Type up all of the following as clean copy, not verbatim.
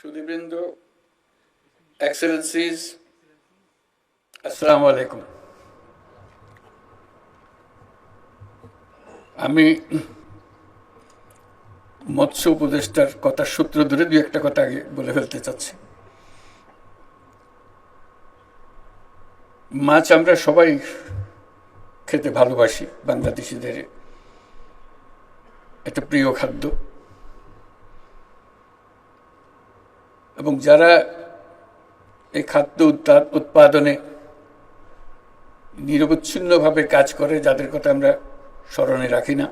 সুধীবৃন্দ, এক্সেলেন্সিজ, আসসালামু আলাইকুম। আমি মৎস্য উপদেষ্টার কথার সূত্র ধরে দু একটা কথা আগে বলে ফেলতে চাচ্ছি। মাছ আমরা সবাই খেতে ভালোবাসি, বাংলাদেশিদের একটা প্রিয় খাদ্য, এবং যারা এই খাদ্য উৎপাদনে নিরবচ্ছিন্নভাবে কাজ করে, যাদের কথা আমরা স্মরণে রাখি না।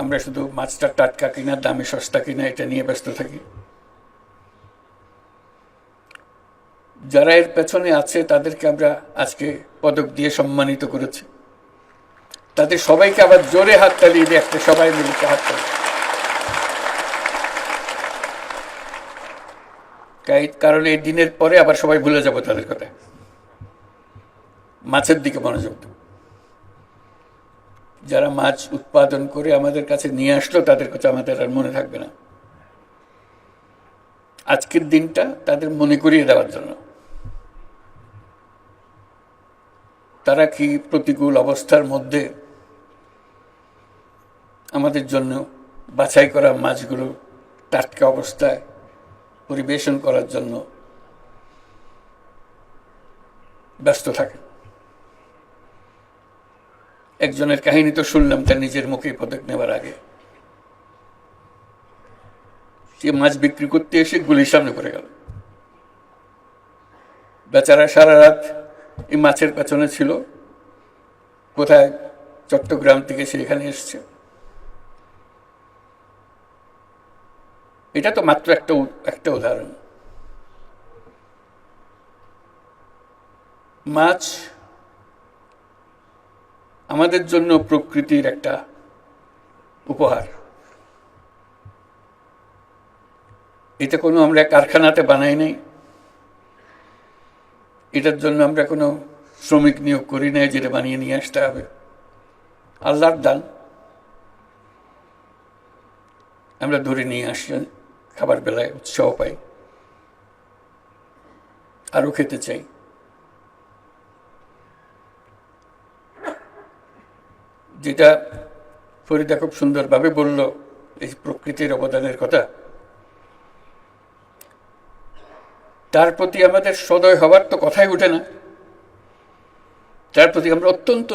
আমরা শুধু মাছটা টাটকা কিনা, দামে সস্তা কিনা, এটা নিয়ে ব্যস্ত থাকি। যারা এর পেছনে আছে তাদেরকে আমরা আজকে পদক দিয়ে সম্মানিত করেছি। তাদের সবাইকে আবার জোরে হাত তালিয়ে দিয়ে একটা সবাই মিলে হাত তালি, কারণ এই দিনের পরে আবার সবাই ভুলে যাব তাদের কথা। মাছের দিকে মনোযোগ দেব। যারা মাছ উৎপাদন করে আমাদের কাছে নিয়ে আসলো তাদের কথা আমাদের আর মনে থাকবে না। আজকের দিনটা তাদের মনে করিয়ে দেওয়ার জন্য। তারা কি প্রতিকূল অবস্থার মধ্যে আমাদের জন্য বাছাই করা মাছগুলো টাটকা অবস্থায় পরিবেশন করার জন্য ব্যস্ত থাকে। একজনের কাহিনী তো শুনলাম, তার নিজের মুখে পদক নেওয়ার আগে সে মাছ বিক্রি করতে এসে গুলির সামনে পড়ে গেল। বেচারা সারা রাত এই মাছের পেছনে ছিল। কোথায় চট্টগ্রাম থেকে সে এখানে এসছে। এটা তো মাত্র একটা উদাহরণ। মাছ আমাদের জন্য প্রকৃতির একটা উপহার। এটা কোনো আমরা কারখানাতে বানাই নাই, এটার জন্য আমরা কোনো শ্রমিক নিয়োগ করি নাই যেটা বানিয়ে নিয়ে আসতে হবে। আল্লাহর দান, আমরা ধরে নিয়ে আসি, খাবার বেলায় উৎসাহ পাই, আরো খেতে চাই। যেটা ফরিদা খুব সুন্দরভাবে বলল, এই প্রকৃতির অবদানের কথা, তার প্রতি আমাদের সদয় হবার তো কথাই উঠে না। তার প্রতি আমরা অত্যন্ত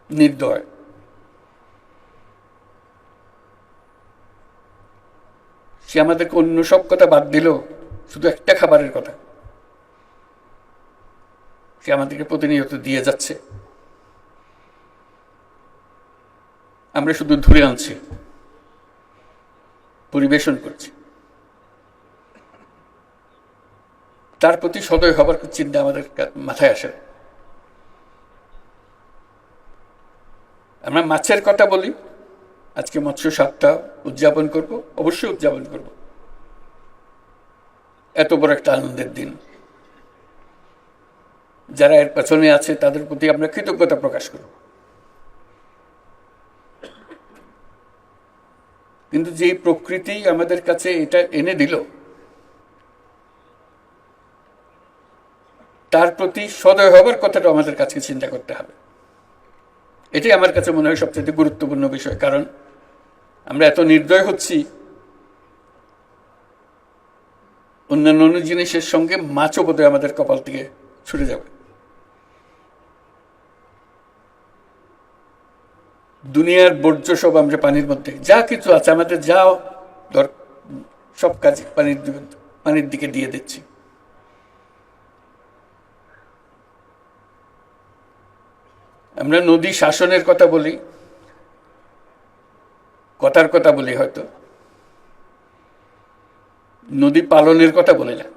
নির্দয়। সে আমাদেরকে অন্য সব কথা বাদ দিল, শুধু একটা খাবারের কথা সে আমাদেরকে প্রতিনিয়ত দিয়ে যাচ্ছে। আমরা শুধু ধরে আনছি, পরিবেশন করছি। তার প্রতি সদয় হবার চিন্তা আমাদের মাথায় আসে। আমরা মাছের কথা বলি, আজকে মৎস্য সপ্তাহ উদযাপন করব, অবশ্যই উদযাপন করব। এত বড় একটা আনন্দের দিন, যারা এর পেছনে আছে তাদের প্রতি আমরা কৃতজ্ঞতা প্রকাশ করব। কিন্তু যে প্রকৃতি আমাদের কাছে এটা এনে দিল, তার প্রতি সদয় হবার কথাটা আমাদের কাছে চিন্তা করতে হবে। এটাই আমার কাছে মনে হয় সবচেয়ে গুরুত্বপূর্ণ বিষয়। কারণ আমরা এত নির্দয় হচ্ছি, অন্যান্য জিনিসের সঙ্গে মাছও বোধহয় আমাদের কপাল থেকে ছুটে যাবে। দুনিয়ার বর্জ্য সব আমরা পানির মধ্যে, যা কিছু আছে আমাদের, যা সব কাজ পানির দিকে দিয়ে দিচ্ছি। আমরা নদী শাসনের কথা বলি, কথার কথা বলি, হয়তো নদী পালনের কথা বলি না।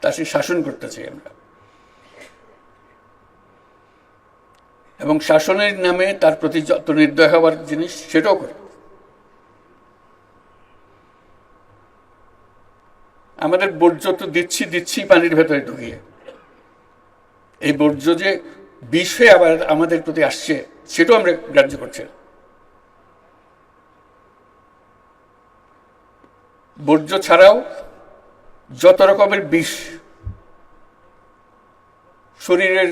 তা সে শাসন করতে চাই আমরা, এবং শাসনের নামে তার প্রতি যত নির্দয় হওয়ার জিনিস সেটাও করি। আমাদের বর্জ্য তো দিচ্ছি পানির ভেতরে ঢুকিয়ে। এই বর্জ্য যে বিষ হয়ে আবার আমাদের প্রতি আসছে, সেটাও আমরা গ্রাহ্য করছি না। বর্জ্য ছাড়াও যত রকমের বিষ, শরীরের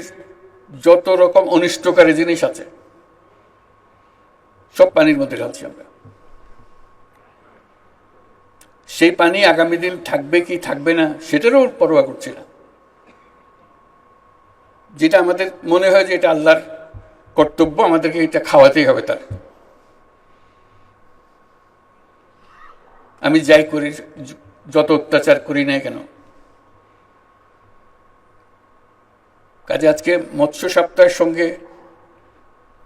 যত রকম অনিষ্টকারী জিনিস আছে সব পানির মধ্যে ঢালছি আমরা। সেই পানি আগামী দিন থাকবে কি থাকবে না সেটারও পরোয়া করছি না। যেটা আমাদের মনে হয় যে এটা আল্লাহর কর্তব্য, আমাদেরকে এটা খাওয়াতেই হবে তার। আমি যাই করি, যত অত্যাচার করি না কেন, কাজে আজকে মৎস্য সপ্তাহের সঙ্গে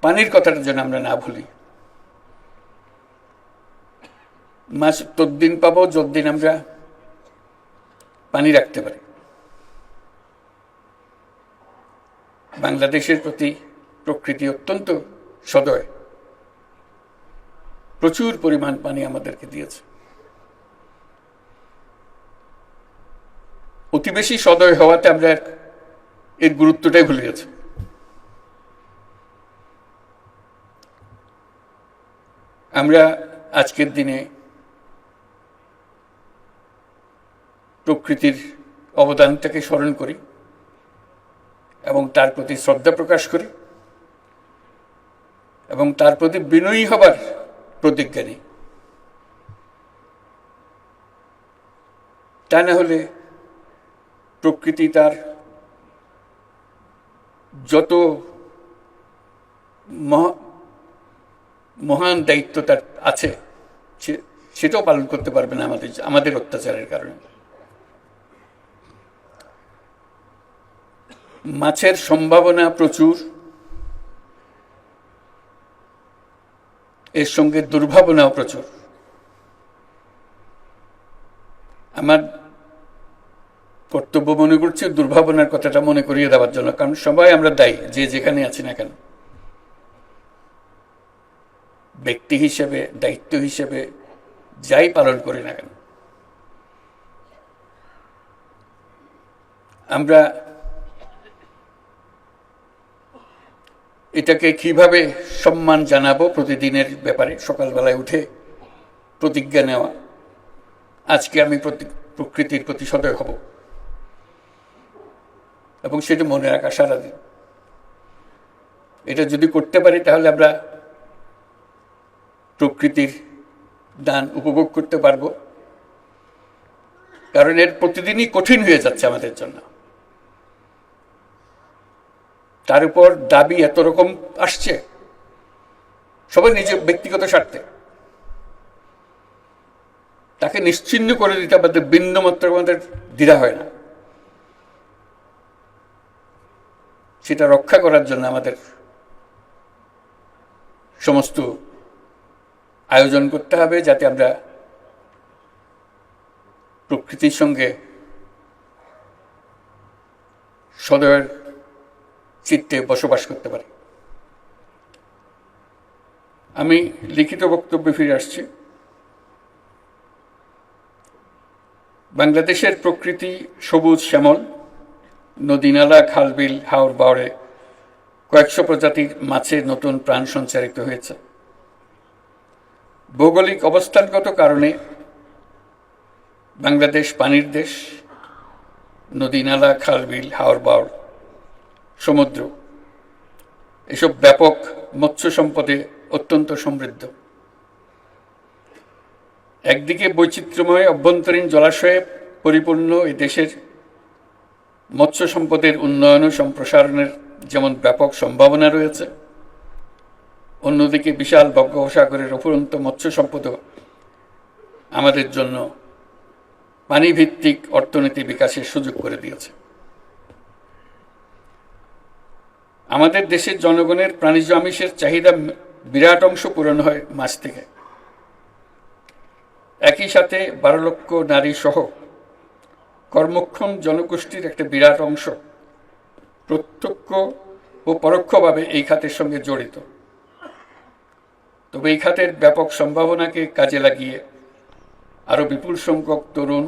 পানির কথাটা যেন আমরা না ভুলি। মাছ ততদিন পাবো যতদিন আমরা পানি রাখতে পারি। বাংলাদেশের প্রতি প্রকৃতি অত্যন্ত সদয়, প্রচুর পরিমাণ পানি আমাদেরকে দিয়েছে। অতি বেশি সদয় হওয়াতে আমরা এর গুরুত্বটাই ভুলে গেছি। আমরা আজকের দিনে প্রকৃতির অবদানটাকে স্মরণ করি এবং তার প্রতি শ্রদ্ধা প্রকাশ করি এবং তার প্রতি বিনয়ী হবার প্রতিজ্ঞা নিই। তা না হলে প্রকৃতি তার যত মহান দায়িত্ব তার আছে সেটাও পালন করতে পারবে না আমাদের অত্যাচারের কারণে। মাছের সম্ভাবনা প্রচুর, এর সঙ্গে দুর্ভাবনাও প্রচুর। আমার কর্তব্য মনে করছি দুর্ভাবনার কথাটা মনে করিয়ে দেওয়ার জন্য, কারণ সবাই আমরা দায়ী, যে যেখানে আছি না কেন। ব্যক্তি হিসেবে, দায়িত্ব হিসেবে যাই পালন করি না কেন, আমরা এটাকে কিভাবে সম্মান জানাবো প্রতিদিনের ব্যাপারে সকালবেলায় উঠে প্রতিজ্ঞা নেওয়া, আজকে আমি প্রকৃতির প্রতি সদয় হব এবং সেটা মনে রাখা সারাদিন। এটা যদি করতে পারি তাহলে আমরা প্রকৃতির দান উপভোগ করতে পারবো, কারণ এর প্রতিদিনই কঠিন হয়ে যাচ্ছে আমাদের জন্য। তার উপর দাবি এত রকম আসছে, সবাই নিজের ব্যক্তিগত স্বার্থে। তাকে নিশ্চিহ্ন করে দিতে আমাদের বিন্দুমাত্র আমাদের দ্বিধা হয় না। সেটা রক্ষা করার জন্য আমাদের সমস্ত আয়োজন করতে হবে, যাতে আমরা প্রকৃতির সঙ্গে সদয়ের চিত্তে বসবাস করতে পারি। আমি লিখিত বক্তব্যে ফিরে আসছি। বাংলাদেশের প্রকৃতি সবুজ শ্যামল, নদী নালা, খালবিল, হাওর বাওড়ে কয়েকশো প্রজাতির মাছের নতুন প্রাণ সঞ্চারিত হয়েছে। ভৌগোলিক অবস্থানগত কারণে বাংলাদেশ পানির দেশ। নদী নালা, খালবিল, হাওর বাওড়, সমুদ্র এসব ব্যাপক মৎস্য সম্পদে অত্যন্ত সমৃদ্ধ। একদিকে বৈচিত্র্যময় অভ্যন্তরীণ জলাশয়ে পরিপূর্ণ এই দেশের মৎস্য সম্পদের উন্নয়ন ও সম্প্রসারণের যেমন ব্যাপক সম্ভাবনা রয়েছে, অন্যদিকে বিশাল বঙ্গোপসাগরের অফুরন্ত মৎস্য সম্পদও আমাদের জন্য পানিভিত্তিক অর্থনীতি বিকাশের সুযোগ করে দিয়েছে। আমাদের দেশের জনগণের প্রাণীজ আমিষের চাহিদা বিরাট অংশ পূরণ হয় মাছ থেকে। একই সাথে 12 লক্ষ নারী সহ কর্মক্ষম জনগোষ্ঠীর একটা বিরাট অংশ প্রত্যক্ষ ও পরোক্ষভাবে এই খাতের সঙ্গে জড়িত। তবে এই খাতের ব্যাপক সম্ভাবনাকে কাজে লাগিয়ে আরও বিপুল সংখ্যক তরুণ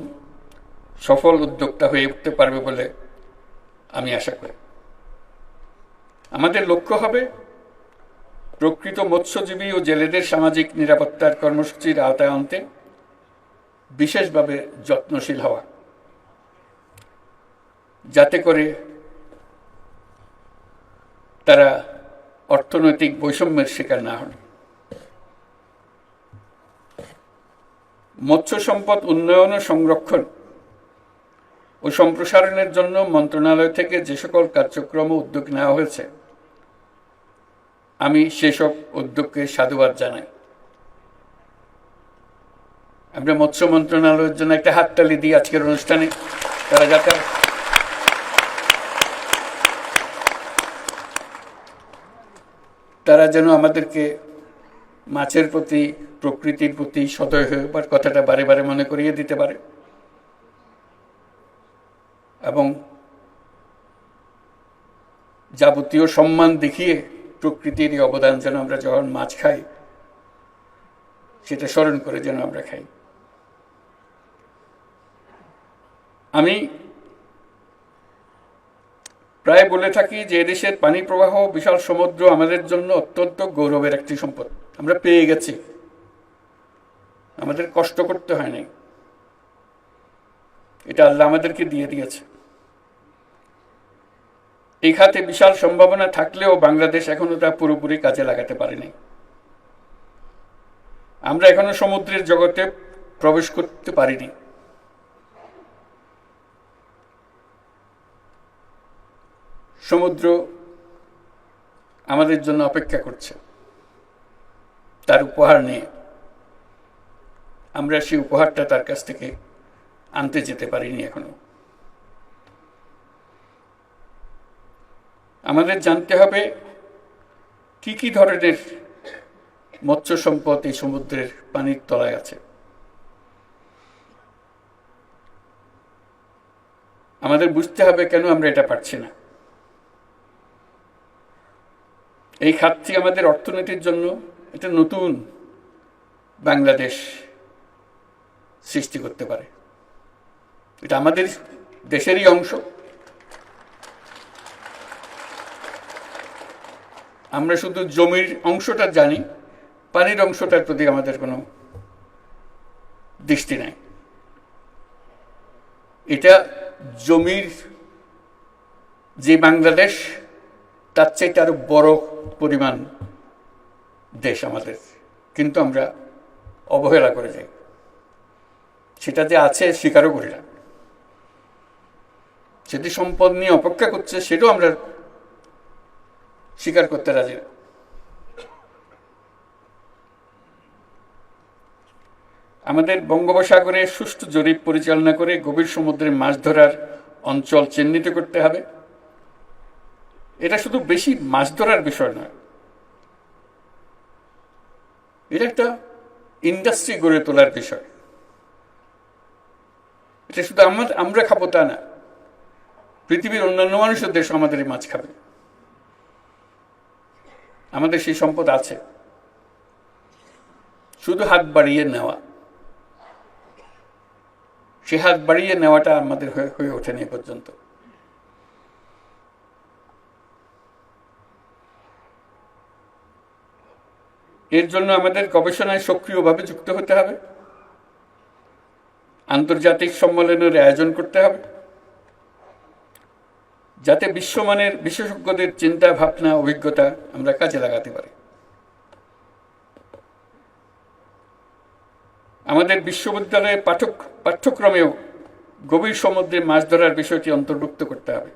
সফল উদ্যোক্তা হয়ে উঠতে পারবে বলে আমি আশা করি। আমাদের লক্ষ্য হবে প্রকৃত মৎস্যজীবী ও জেলেদের সামাজিক নিরাপত্তার কর্মসূচির আওতায় আনতে বিশেষভাবে যত্নশীল হওয়া, যাতে করে তারা অর্থনৈতিক বৈষম্যের শিকার না হন। মৎস্য সম্পদ উন্নয়ন ও সংরক্ষণ ও সম্প্রসারণের জন্য মন্ত্রণালয় থেকে যে সকল কার্যক্রম ও উদ্যোগ নেওয়া হয়েছে, আমি সেসব উদ্যোগকে সাধুবাদ জানাই। আমরা মৎস্য মন্ত্রণালয়ের জন্য একটা হাততালি দিই আজকের অনুষ্ঠানে। তারা যেন আমাদেরকে মাছের প্রতি, প্রকৃতির প্রতি সদয় হবার কথাটা বারে বারে মনে করিয়ে দিতে পারে, এবং যাবতীয় সম্মান দেখিয়ে প্রকৃতির এই অবদান যেন আমরা যখন মাছ খাই সেটা স্মরণ করে যেন আমরা খাই। আমি প্রায় বলে থাকি যে এদেশের পানি প্রবাহ, বিশাল সমুদ্র আমাদের জন্য অত্যন্ত গৌরবের একটি সম্পদ। আমরা পেয়ে গেছি, আমাদের কষ্ট করতে হয় নাই, এটা আল্লাহ আমাদেরকে দিয়ে দিয়েছে। এই খাতে বিশাল সম্ভাবনা থাকলেও বাংলাদেশ এখনো তা পুরোপুরি কাজে লাগাতে পারেনি। আমরা এখনো সমুদ্রের জগতে প্রবেশ করতে পারিনি। সমুদ্র আমাদের জন্য অপেক্ষা করছে তার উপহার নিয়ে। আমরা সেই উপহারটা তার কাছ থেকে আনতে যেতে পারিনি এখনো। আমাদের জানতে হবে কি কি ধরনের মৎস্য সম্পদ এই সমুদ্রের পানির তলায় আছে। আমাদের বুঝতে হবে কেন আমরা এটা পারছি না। এই খাতটি আমাদের অর্থনীতির জন্য একটা নতুন বাংলাদেশ সৃষ্টি করতে পারে। এটা আমাদের দেশেরই অংশ। আমরা শুধু জমির অংশটা জানি, পানির অংশটার প্রতি আমাদের কোনো দৃষ্টি নাই। এটা জমির যে বাংলাদেশ, তার চাইতে আরো বড় পরিমাণ দেশ আমাদের, কিন্তু আমরা অবহেলা করে যাই। সেটা যে আছে স্বীকারও করি না। সেটি সম্পদ নিয়ে অপেক্ষা করছে, সেটাও আমরা স্বীকার করতে রাজি না। আমাদের বঙ্গোপসাগরে সুষ্ঠু জরিপ পরিচালনা করে গভীর সমুদ্রে মাছ ধরার অঞ্চল চিহ্নিত করতে হবে। এটা শুধু বেশি মাছ ধরার বিষয় নয়, এটা একটা ইন্ডাস্ট্রি গড়ে তোলার বিষয়। এটা শুধু আমরা খাবো তা না, পৃথিবীর অন্যান্য মানুষের দেশ আমাদের এই মাছ খাবে। আমাদের সেই সম্পদ আছে, শুধু হাত বাড়িয়ে নেওয়া। সে হাত বাড়িয়ে নেওয়াটা আমাদের হয়ে ওঠেনি এ পর্যন্ত। এর জন্য আমাদের গবেষণায় সক্রিয়ভাবে যুক্ত হতে হবে, আন্তর্জাতিক সম্মেলনের আয়োজন করতে হবে, যাতে বিশ্বমানের বিশেষজ্ঞদের চিন্তা ভাবনা, অভিজ্ঞতা আমরা কাজে লাগাতে পারি। আমাদের বিশ্ববিদ্যালয়ের পাঠ্যক্রমেও গভীর সমুদ্রে মাছ ধরার বিষয়টি অন্তর্ভুক্ত করতে হবে।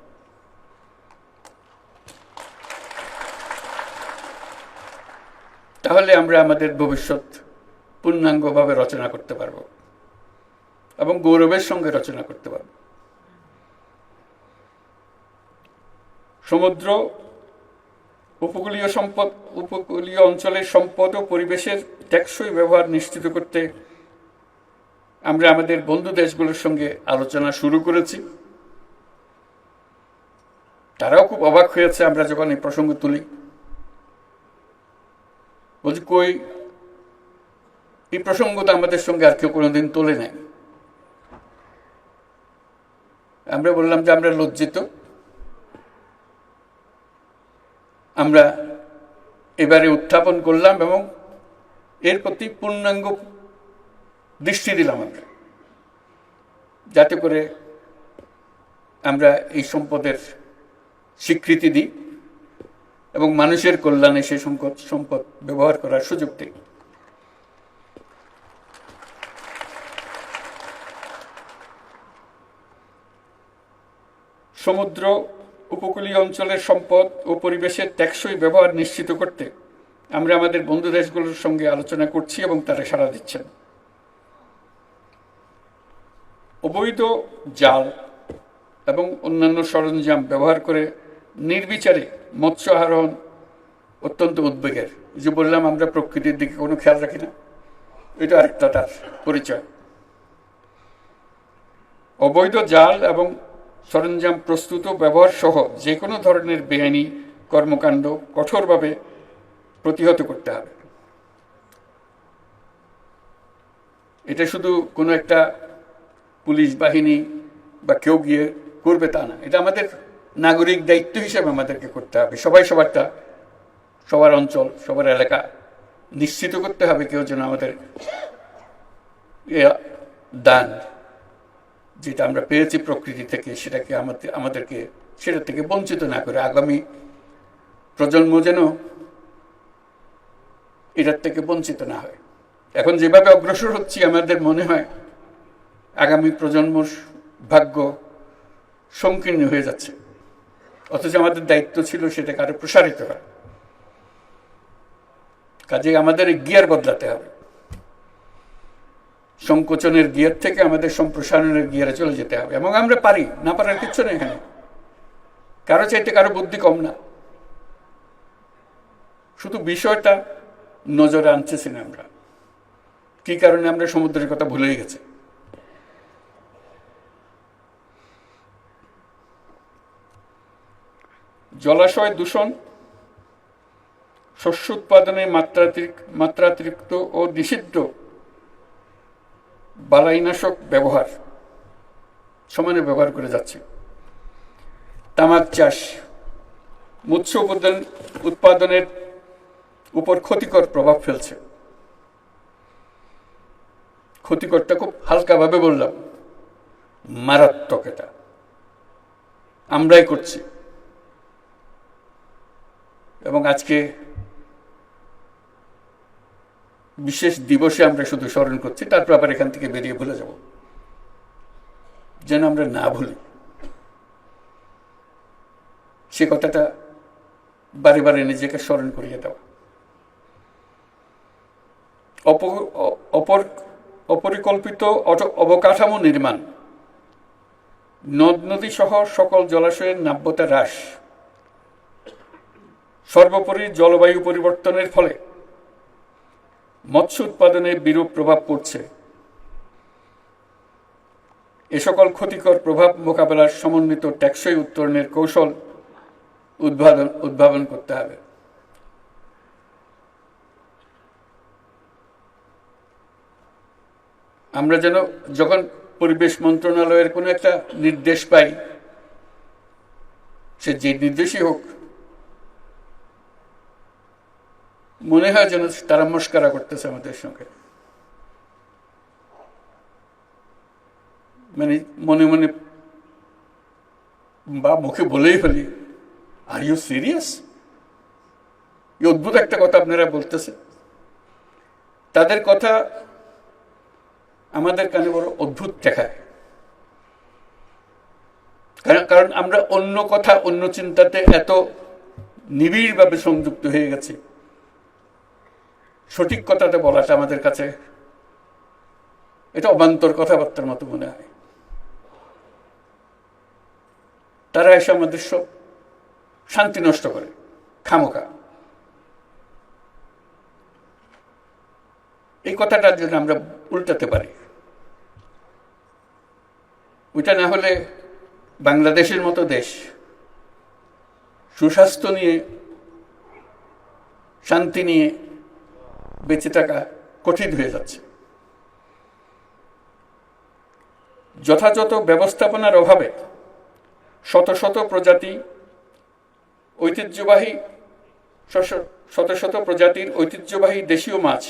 তাহলে আমরা আমাদের ভবিষ্যৎ পূর্ণাঙ্গভাবে রচনা করতে পারব এবং গৌরবের সঙ্গে রচনা করতে পারব। সমুদ্র, উপকূলীয় অঞ্চলের সম্পদ ও পরিবেশের টেকসই ব্যবহার নিশ্চিত করতে আমরা আমাদের বন্ধু দেশগুলোর সঙ্গে আলোচনা শুরু করেছি। তারাও খুব অবাক হয়েছে আমরা যখন এই প্রসঙ্গ তুলি। বলছি, কই, এই প্রসঙ্গ তো আমাদের সঙ্গে আর কেউ কোনোদিন তোলে নাই। আমরা বললাম যে আমরা লজ্জিত, আমরা এবারে উত্থাপন করলাম এবং এর প্রতি পূর্ণাঙ্গ দৃষ্টি দিলাম আমরা। যাতে করে আমরা এই সম্পদের স্বীকৃতি দিই এবং মানুষের কল্যাণে সেই সম্পদ ব্যবহার করার সুযোগ দিই। সমুদ্র উপকূলীয় অঞ্চলের সম্পদ ও পরিবেশের টেকসই ব্যবহার নিশ্চিত করতে আমরা আমাদের বন্ধু দেশগুলোর সঙ্গে আলোচনা করছি এবং তারা সাড়া দিচ্ছেন। অবৈধ জাল এবং অন্যান্য সরঞ্জাম ব্যবহার করে নির্বিচারে মৎস্য আহরণ অত্যন্ত উদ্বেগের। যে বললাম আমরা প্রকৃতির দিকে কোনো খেয়াল রাখি না, এটা আরেকটা তার পরিচয়। অবৈধ জাল এবং সরঞ্জাম প্রস্তুত ব্যবহার সহ যে কোনো ধরনের বেআইনি কর্মকাণ্ড কঠোরভাবে প্রতিহত করতে হবে। এটা শুধু কোনো একটা পুলিশ বাহিনী বা কেউ গিয়ে করবে তা না, এটা আমাদের নাগরিক দায়িত্ব হিসেবে আমাদেরকে করতে হবে। সবাই সবারটা, সবার অঞ্চল, সবার এলাকা নিশ্চিত করতে হবে কেউ যেন আমাদের দান যেটা আমরা পেয়েছি প্রকৃতি থেকে সেটাকে আমাদেরকে সেটা থেকে বঞ্চিত না করে আগামী প্রজন্ম যেন এটার থেকে বঞ্চিত না হয়। এখন যেভাবে অগ্রসর হচ্ছি আমাদের মনে হয় আগামী প্রজন্মর ভাগ্য সংকীর্ণ হয়ে যাচ্ছে, অথচ আমাদের দায়িত্ব ছিল সেটাকে আরো প্রসারিত করা। কাজে আমাদের গিয়ার বদলাতে হবে, সংকোচনের গিয়ার থেকে আমাদের সম্প্রসারণের গিয়ারে চলে যেতে হবে। এবং আমরা পারি, না পারার কিচ্ছু নেই এখানে, কারো চাইতে কারো বুদ্ধি কম না। শুধু বিষয়টা নজরে আনতেছি না আমরা, কি কারণে আমরা সমুদ্রের কথা ভুলেই গেছি। জলাশয় দূষণ, শস্য উৎপাদনে মাত্রাতিরিক্ত ও নিষিদ্ধ বালাইনাশক ব্যবহার সমানে ব্যবহার করে যাচ্ছে। তামাক চাষ মৎস্য উৎপাদনের উপর ক্ষতিকর প্রভাব ফেলছে। ক্ষতিকরটা খুব হালকাভাবে বললাম, মারাত্মক। এটা আমরাই করছি এবং আজকে বিশেষ দিবসে আমরা শুধু স্মরণ করছি, তারপর আবার এখান থেকে বেরিয়ে ভুলে যাব, যেন আমরা না ভুলি। সে কথাটা বারে বারে নিজেকে স্মরণ করিয়ে দেওয়া। অপরিকল্পিত অবকাঠামো নির্মাণ, নদ নদী সহ সকল জলাশয়ের নাব্যতা হ্রাস, সর্বোপরি জলবায়ু পরিবর্তনের ফলে মৎস্য উৎপাদনে বিরূপ প্রভাব পড়ছে। এ সকল ক্ষতিকর প্রভাব মোকাবেলার সমন্বিত টেকসই উত্তরণের কৌশল উদ্ভাবন করতে হবে। আমরা যেন যখন পরিবেশ মন্ত্রণালয়ের কোনো একটা নির্দেশ পাই, সে যে নির্দেশই হোক, মনে হয় যেন তারা মস্করা করতেছে আমাদের সঙ্গে। মানে মনে মনে বা মুখে বলেই ফেলি, আর ইউ সিরিয়াস? এই অদ্ভুত একটা কথা আপনারা বলতেছে। তাদের কথা আমাদের কানে বড় অদ্ভুত দেখায়, কারণ আমরা অন্য কথা, অন্য চিন্তাতে এত নিবিড়ভাবে সংযুক্ত হয়ে গেছি, সঠিক কথাটা বলাটা আমাদের কাছে এটা অবান্তর কথাবার্তার মতো মনে হয়। তারা এসে আমাদের সব শান্তি নষ্ট করে খামোখা। এই কথাটা যদি আমরা উল্টাতে পারি, ওইটা না হলে বাংলাদেশের মতো দেশ সুস্বাস্থ্য নিয়ে, শান্তি নিয়ে বেঁচে থাকা কঠিন হয়ে যাচ্ছে। যথাযথ ব্যবস্থাপনার অভাবে শত শত প্রজাতির ঐতিহ্যবাহী দেশীয় মাছ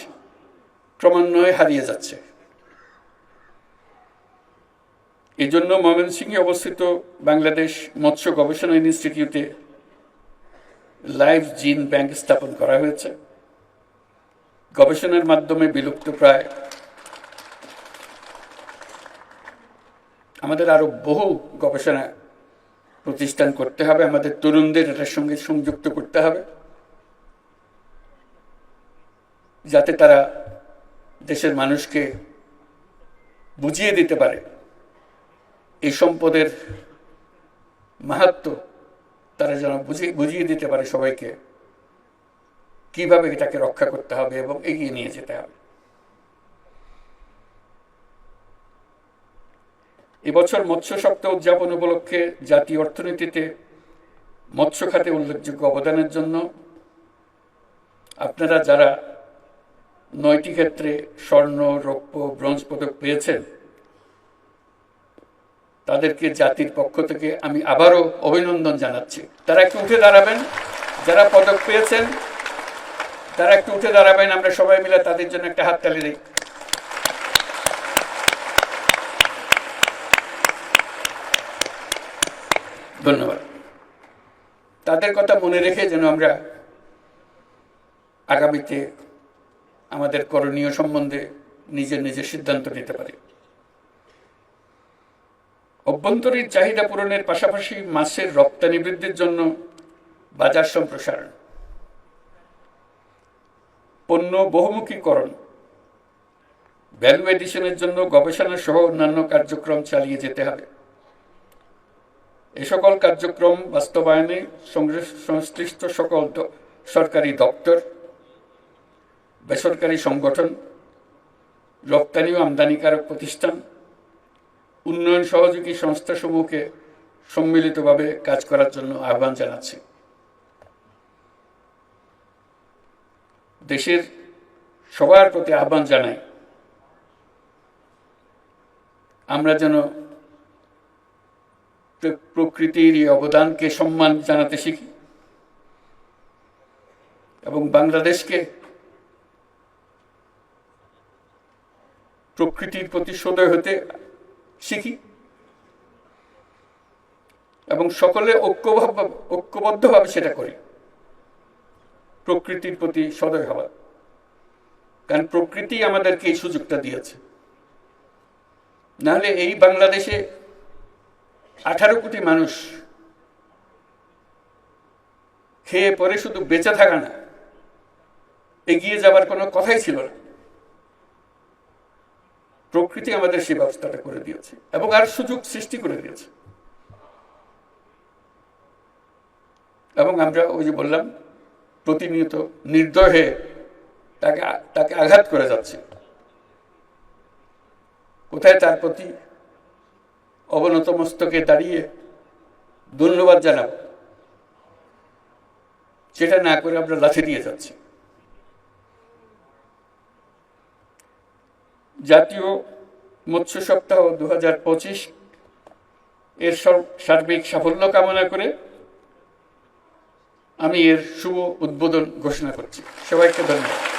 ক্রমান্বয়ে হারিয়ে যাচ্ছে। এজন্য ময়মনসিংহে অবস্থিত বাংলাদেশ মৎস্য গবেষণা ইনস্টিটিউটে লাইভ জিন ব্যাংক স্থাপন করা হয়েছে। গবেষণার মাধ্যমে বিলুপ্ত প্রায় আমাদের আরো বহু গবেষণা প্রতিষ্ঠান করতে হবে। আমাদের তরুণদের এটার সঙ্গে সংযুক্ত করতে হবে, যাতে তারা দেশের মানুষকে বুঝিয়ে দিতে পারে এই সম্পদের মাহাত্ম্য। তারা যেন বুঝিয়ে দিতে পারে সবাইকে কিভাবে এটাকে রক্ষা করতে হবে এবং এগিয়ে নিয়ে যেতে হবে। এবছর মৎস্য সপ্তাহ উদযাপন উপলক্ষে জাতীয় অর্থনীতিতে মৎস্য খাতে উল্লেখযোগ্য অবদানের জন্য আপনারা যারা 9টি ক্ষেত্রে স্বর্ণ, রৌপ্য, ব্রোঞ্জ পদক পেয়েছেন, তাদেরকে জাতির পক্ষ থেকে আমি আবারও অভিনন্দন জানাচ্ছি। তারা একটু উঠে দাঁড়াবেন, যারা পদক পেয়েছেন তারা একটু উঠে দাঁড়াবেন। আমরা সবাই মিলে তাদের জন্য একটা হাততালি দিই। ধন্যবাদ। তাদের কথা মনে রেখে যেন আমরা আগামীতে আমাদের করণীয় সম্বন্ধে নিজের নিজের সিদ্ধান্ত নিতে পারি। অভ্যন্তরীণ চাহিদা পূরণের পাশাপাশি মাছের রপ্তানি বৃদ্ধির জন্য বাজার সম্প্রসারণ, পণ্য বহুমুখীকরণ, ভ্যালু এডিশনের জন্য গবেষণা সহ অন্যান্য কার্যক্রম চালিয়ে যেতে হবে। এ সকল কার্যক্রম বাস্তবায়নে সংশ্লিষ্ট সকল সরকারি দপ্তর, বেসরকারি সংগঠন, রপ্তানি ও আমদানিকারক প্রতিষ্ঠান, উন্নয়ন সহযোগী সংস্থাসমূহকে সম্মিলিতভাবে কাজ করার জন্য আহ্বান জানাচ্ছি। দেশের সবার প্রতি আহ্বান জানাই, আমরা যেন প্রকৃতির এই অবদানকে সম্মান জানাতে শিখি এবং বাংলাদেশকে প্রকৃতির প্রতি সদয় হতে শিখি এবং সকলে ঐক্যবদ্ধভাবে সেটা করি, প্রকৃতির প্রতি সদয় হওয়া। কারণ প্রকৃতি আমাদেরকে এই সুযোগটা দিয়েছে, নাহলে এই বাংলাদেশে 18 কোটি মানুষ খেয়ে পরে শুধু বেঁচে থাকা না, এগিয়ে যাবার কোনো কথাই ছিল না। প্রকৃতি আমাদের সেই ব্যবস্থাটা করে দিয়েছে এবং আর সুযোগ সৃষ্টি করে দিয়েছে। এবং আমরা ওই যে বললাম, প্রতিনিয়ত নির্দয় হয়ে তাকে আঘাত করে যাচ্ছে। কোথায় তার প্রতি অবনত মস্তকে দাঁড়িয়ে ধন্যবাদ জানাবো, সেটা না করে আমরা লাথি দিয়ে যাচ্ছি। জাতীয় মৎস্য সপ্তাহ 2025 এর সার্বিক সাফল্য কামনা করে আমি এর শুভ উদ্বোধন ঘোষণা করছি। সবাইকে ধন্যবাদ।